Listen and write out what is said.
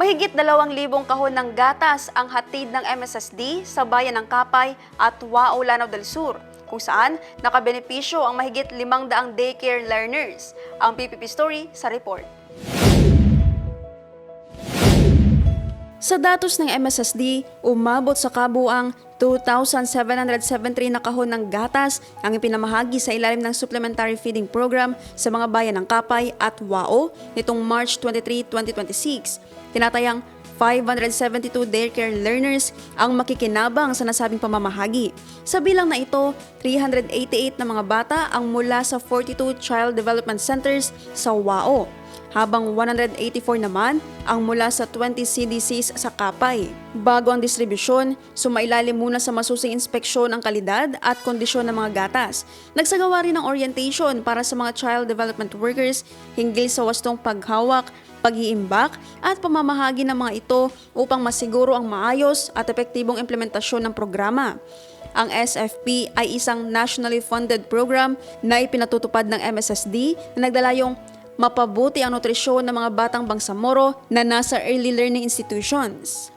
Mahigit 2,000 kahon ng gatas ang hatid ng MSSD sa bayan ng Kapay at Wao, Lanao del Sur, kung saan nakabenepisyo ang mahigit 500 daycare learners. Ang PPP Story sa report. Sa datos ng MSSD, umabot sa kabuang 2,773 na kahon ng gatas ang ipinamahagi sa ilalim ng Supplementary Feeding Program sa mga bayan ng Kapay at Wao nitong March 23, 2026. Tinatayang 572 daycare learners ang makikinabang sa nasabing pamamahagi. Sa bilang na ito, 388 na mga bata ang mula sa 42 Child Development Centers sa Wao, habang 184 naman ang mula sa 20 CDCs sa Kapay. Bago ang distribusyon, sumailalim muna sa masusing inspeksyon ang kalidad at kondisyon ng mga gatas. Nagsagawa rin ng orientation para sa mga child development workers hinggil sa wastong paghawak, pag-iimbak at pamamahagi ng mga ito upang masiguro ang maayos at epektibong implementasyon ng programa. Ang SFP ay isang nationally funded program na ipinatutupad ng MSSD na naglalayong mapabuti ang nutrisyon ng mga batang Bangsamoro na nasa early learning institutions.